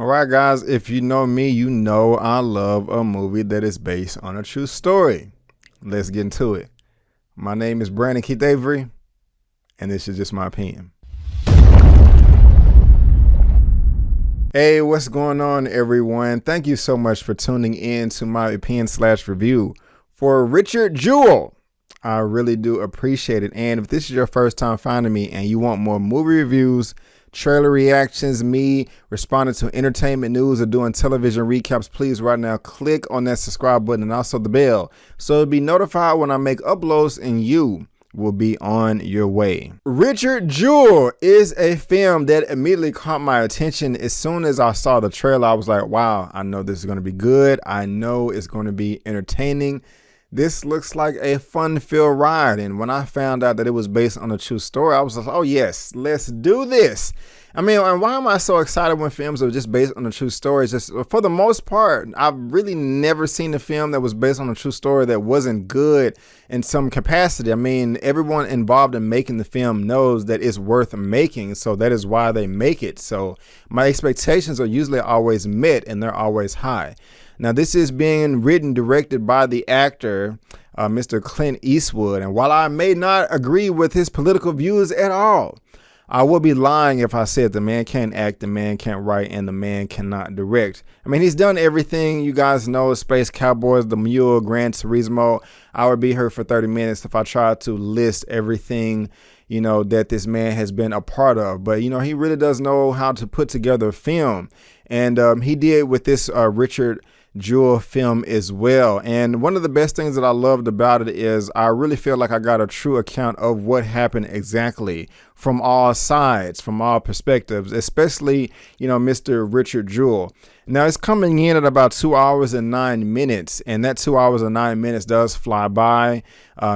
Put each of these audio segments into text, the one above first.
All right, guys, if you know me, you know I love a movie that is based on a true story. Let's get into it. My name is Brandon Keith Avery, and this is just my opinion. Hey, what's going on, everyone? Thank you so much for tuning in to my opinion/review for Richard Jewell. I really do appreciate it. And if this is your first time finding me and you want more movie reviews, trailer reactions, me responding to entertainment news or doing television recaps, please right now click on that subscribe button and also the bell so you'll be notified when I make uploads and you will be on your way. Richard Jewell is a film that immediately caught my attention. As soon as I saw the trailer, I was like, wow, I know this is going to be good. I know it's going to be entertaining. This looks like a fun-filled ride. And when I found out that it was based on a true story, I was like, oh yes, let's do this. I mean, and why am I so excited when films are just based on a true story? It's just, for the most part, I've really never seen a film that was based on a true story that wasn't good in some capacity. I mean, everyone involved in making the film knows that it's worth making, so that is why they make it. So my expectations are usually always met, and they're always high. Now, this is being written, directed by the actor, Mr. Clint Eastwood. And while I may not agree with his political views at all, I would be lying if I said the man can't act, the man can't write, and the man cannot direct. I mean, he's done everything you guys know: Space Cowboys, The Mule, Gran Turismo. I would be here for 30 minutes if I tried to list everything, you know, that this man has been a part of. But, you know, he really does know how to put together a film. And he did with this Richard Jewell film as well. And one of the best things that I loved about it is I really feel like I got a true account of what happened exactly from all sides, from all perspectives, especially, you know, Mr. Richard Jewell. Now, it's coming in at about 2 hours and 9 minutes, and that 2 hours and 9 minutes does fly by.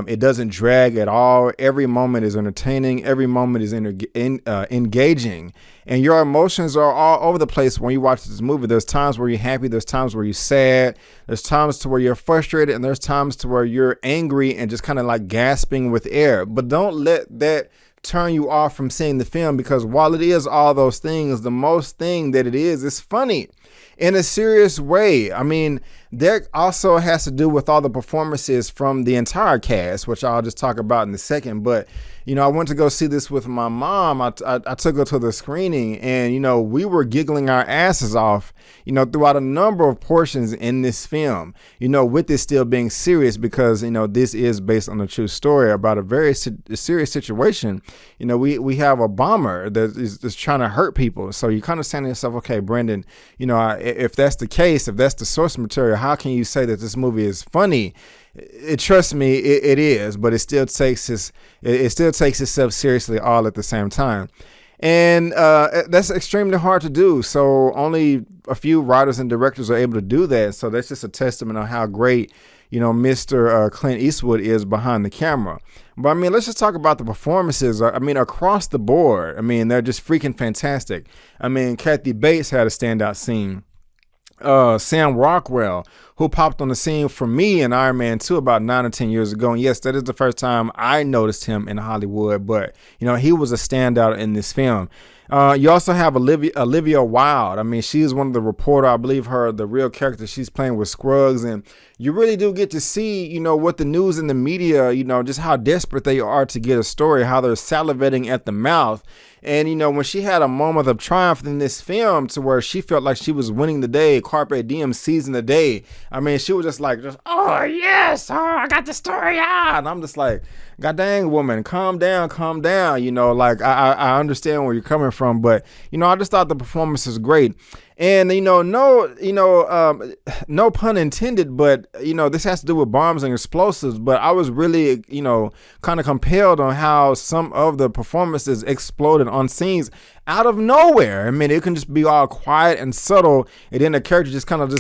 It doesn't drag at all. Every moment is entertaining. Every moment is engaging, and your emotions are all over the place when you watch this movie. There's times where you're happy. There's times where you're sad. There's times to where you're frustrated, and there's times to where you're angry and just kind of like gasping with air. But don't let that turn you off from seeing the film, because while it is all those things, the most thing that it is funny in a serious way. I mean, that also has to do with all the performances from the entire cast, which I'll just talk about in a second. But, you know, I went to go see this with my mom. I took her to the screening, and, you know, we were giggling our asses off, you know, throughout a number of portions in this film, you know, with this still being serious, because, you know, this is based on a true story about a very serious situation. You know, we have a bomber that is trying to hurt people. So you kind of saying to yourself, okay, Brandon, you know, if that's the case, if that's the source material, how can you say that this movie is funny? Trust me, it is, but it still takes itself seriously all at the same time. And that's extremely hard to do. So only a few writers and directors are able to do that. So that's just a testament of how great, you know, Mr. Clint Eastwood is behind the camera. But I mean, let's just talk about the performances. I mean, across the board, I mean, they're just freaking fantastic. I mean, Kathy Bates had a standout scene. Sam Rockwell, who popped on the scene for me in Iron Man 2 about 9 or 10 years ago. And yes, that is the first time I noticed him in Hollywood, but, you know, he was a standout in this film. You also have Olivia Wilde. I mean, she's one of the reporter. I believe the real character she's playing with Scruggs. And you really do get to see, you know, what the news and the media, you know, just how desperate they are to get a story, how they're salivating at the mouth. And, you know, when she had a moment of triumph in this film to where she felt like she was winning the day, Carpe Diem, seizing the day. I mean, she was just like, oh, yes, oh, I got the story out. And I'm just like, God dang, woman, calm down. You know, like, I understand where you're coming from. But, you know, I just thought the performance was great. And, you know, no pun intended, but, you know, this has to do with bombs and explosives. But I was really, you know, kind of compelled on how some of the performances exploded on scenes out of nowhere. I mean, it can just be all quiet and subtle, and then the character just kind of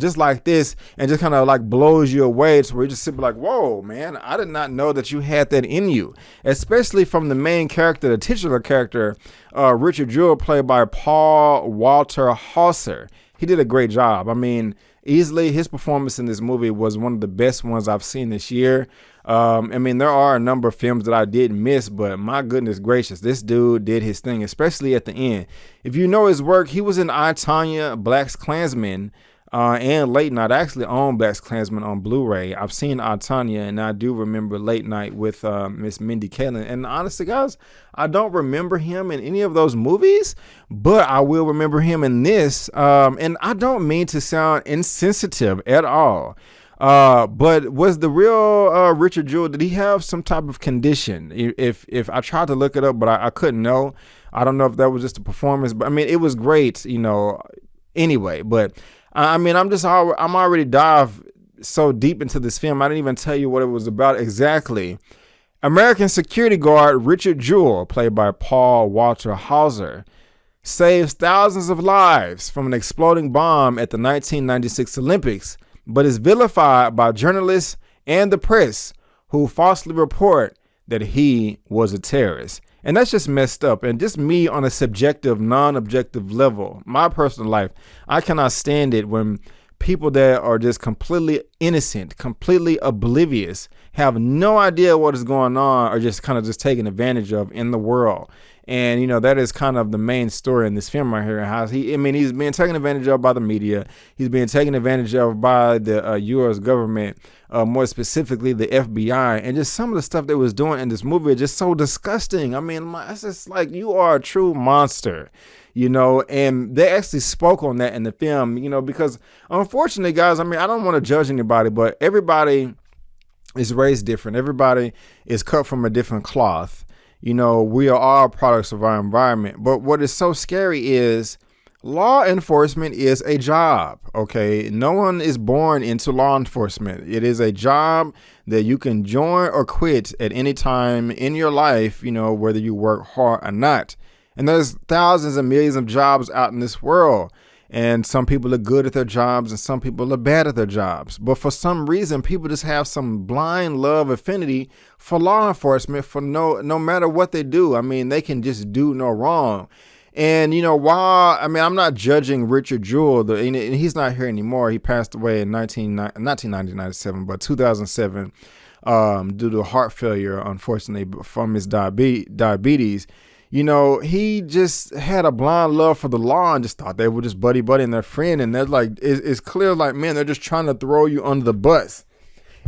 just like this, and just kind of like blows you away to where you just sit like, whoa, man, I did not know that you had that in you. Especially from the main character, the titular character, Richard Jewell, played by Paul Walter Hauser. he did a great job. I mean, easily his performance in this movie was one of the best ones I've seen this year. I mean, there are a number of films that I did miss, but my goodness gracious, this dude did his thing, especially at the end. If you know his work, he was in I, Tonya, Black Klansman, and Late Night. I actually own Black Klansman on Blu-ray. I've seen I, Tonya, and I do remember Late Night with Miss Mindy Kaling. And honestly, guys, I don't remember him in any of those movies, but I will remember him in this. And I don't mean to sound insensitive at all. But was the real Richard Jewell, did he have some type of condition? If I tried to look it up, but I couldn't know. I don't know if that was just a performance, but I mean, it was great, anyway. But I mean, I'm already dived so deep into this film. I didn't even tell you what it was about exactly. American security guard Richard Jewell, played by Paul Walter Hauser, saves thousands of lives from an exploding bomb at the 1996 Olympics, but is vilified by journalists and the press who falsely report that he was a terrorist. And that's just messed up. And just me on a subjective, non-objective level, my personal life, I cannot stand it when people that are just completely innocent, completely oblivious, have no idea what is going on, are just kind of just taken advantage of in the world. And, that is kind of the main story in this film right here. How he's being taken advantage of by the media. He's being taken advantage of by the U.S. government, more specifically the FBI. And just some of the stuff they was doing in this movie is just so disgusting. I mean, it's just like, you are a true monster, and they actually spoke on that in the film, because unfortunately, guys, I mean, I don't want to judge anybody, but everybody is raised different. Everybody is cut from a different cloth. We are all products of our environment. But what is so scary is law enforcement is a job, okay? No one is born into law enforcement. It is a job that you can join or quit at any time in your life, whether you work hard or not. And there's thousands and millions of jobs out in this world. And some people are good at their jobs and some people are bad at their jobs. But for some reason, people just have some blind love affinity for law enforcement for no matter what they do. I mean, they can just do no wrong. And, while, I mean, I'm not judging Richard Jewell, and he's not here anymore. He passed away in 1997, but 2007 due to heart failure, unfortunately, from his diabetes. He just had a blind love for the law and just thought they were just buddy and their friend. And they're like, it's clear, like, man, they're just trying to throw you under the bus.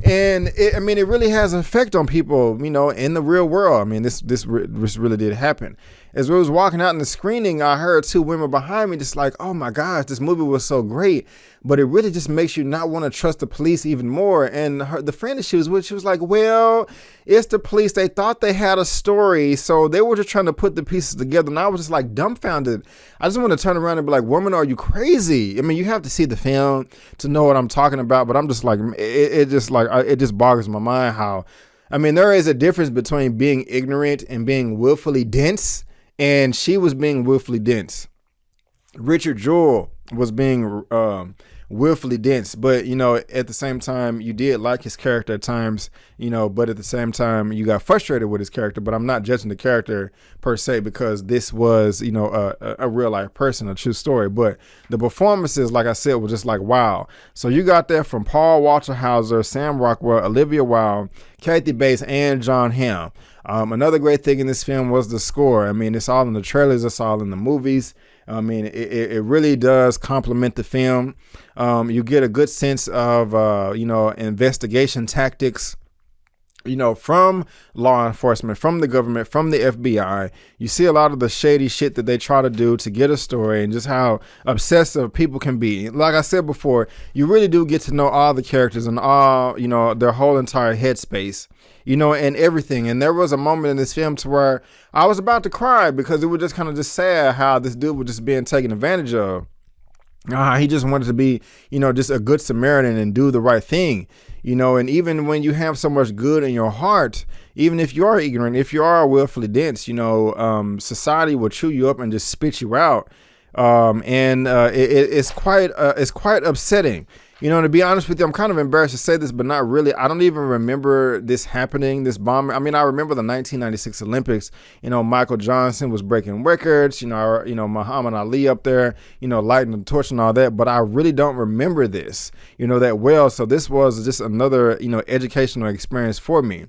And it really has an effect on people, in the real world. I mean, this really did happen. As we was walking out in the screening, I heard two women behind me just like, oh my gosh, this movie was so great. But it really just makes you not want to trust the police even more. And the friend that she was with, she was like, well, it's the police. They thought they had a story. So they were just trying to put the pieces together. And I was just like dumbfounded. I just want to turn around and be like, woman, are you crazy? I mean, you have to see the film to know what I'm talking about. But I'm just like, it just boggles my mind how, I mean, there is a difference between being ignorant and being willfully dense. And she was being willfully dense. Richard Jewell was being willfully dense, but at the same time, you did like his character at times, but at the same time, you got frustrated with his character. But I'm not judging the character per se, because this was, a real life person, a true story. But the performances, like I said, were just like, wow. So you got that from Paul Walter Hauser, Sam Rockwell, Olivia Wilde, Kathy Bates, and Jon Hamm. Another great thing in this film was the score. I mean, it's all in the trailers, it's all in the movies. I mean, it really does complement the film. You get a good sense of, investigation tactics, from law enforcement, from the government, from the FBI. You see a lot of the shady shit that they try to do to get a story and just how obsessive people can be. Like I said before, you really do get to know all the characters and all, their whole entire headspace, and everything. And there was a moment in this film to where I was about to cry because it was just kind of just sad how this dude was just being taken advantage of. He just wanted to be, just a good Samaritan and do the right thing, and even when you have so much good in your heart, even if you are ignorant, if you are willfully dense, society will chew you up and just spit you out. It's quite upsetting. You know, to be honest with you, I'm kind of embarrassed to say this, but not really. I don't even remember this happening, this bomb. I mean, I remember the 1996 Olympics. You know, Michael Johnson was breaking records. You know, Muhammad Ali up there, you know, lighting the torch and all that. But I really don't remember this, you know, that well. So this was just another, you know, educational experience for me.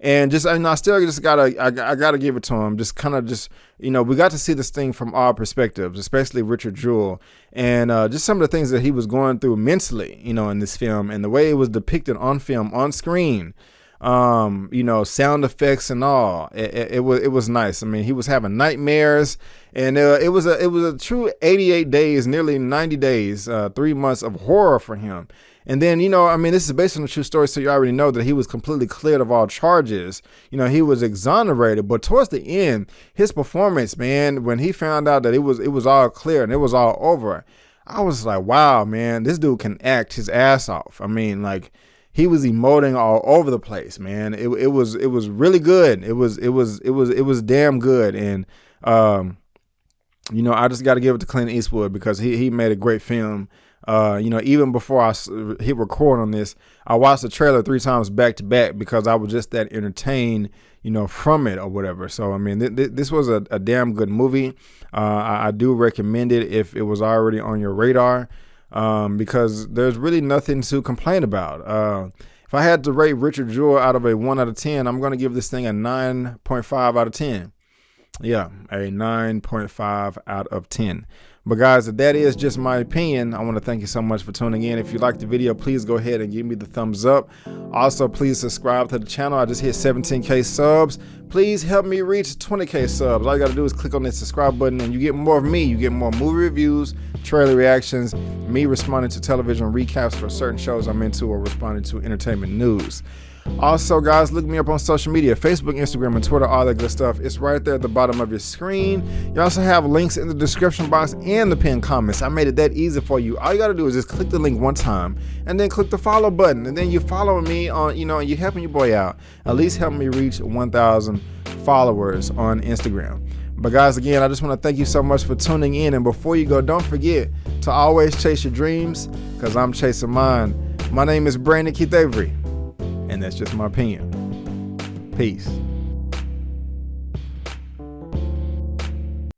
And just, I still just gotta give it to him. Just kind of you know, we got to see this thing from all perspectives, especially Richard Jewell, and just some of the things that he was going through mentally, you know, in this film, and the way it was depicted on film, on screen, you know, sound effects and all. It was nice. I mean, he was having nightmares, and it was a true 88 days, nearly 90 days, 3 months of horror for him. And then, you know, I mean, this is based on a true story, so you already know that he was completely cleared of all charges. You know, he was exonerated. But towards the end, his performance, man, when he found out that it was all clear and it was all over, I was like, wow, man, this dude can act his ass off. I mean, like, he was emoting all over the place, man. It was really good. It was damn good. And you know, I just got to give it to Clint Eastwood because he made a great film. You know, even before I hit record on this, I watched the trailer 3 times back to back because I was just that entertained, you know, from it or whatever. So, I mean, this was a damn good movie. I do recommend it if it was already on your radar, because there's really nothing to complain about. If I had to rate Richard Jewell out of a 1 out of 10, I'm going to give this thing a 9.5 out of 10. Yeah, a 9.5 out of 10. But guys, if that is just my opinion, I want to thank you so much for tuning in. If you liked the video, please go ahead and give me the thumbs up. Also, please subscribe to the channel. I just hit 17K subs. Please help me reach 20K subs. All you got to do is click on that subscribe button and you get more of me. You get more movie reviews, trailer reactions, me responding to television recaps for certain shows I'm into, or responding to entertainment news. Also, guys, look me up on social media, Facebook, Instagram, and Twitter, all that good stuff. It's right there at the bottom of your screen. You also have links in the description box and the pinned comments. I made it that easy for you. All you got to do is just click the link one time and then click the follow button. And then you follow me on, you know, and you're helping your boy out. At least help me reach 1,000 followers on Instagram. But guys, again, I just want to thank you so much for tuning in. And before you go, don't forget to always chase your dreams, because I'm chasing mine. My name is Brandon Keith Avery, and that's just my opinion. Peace.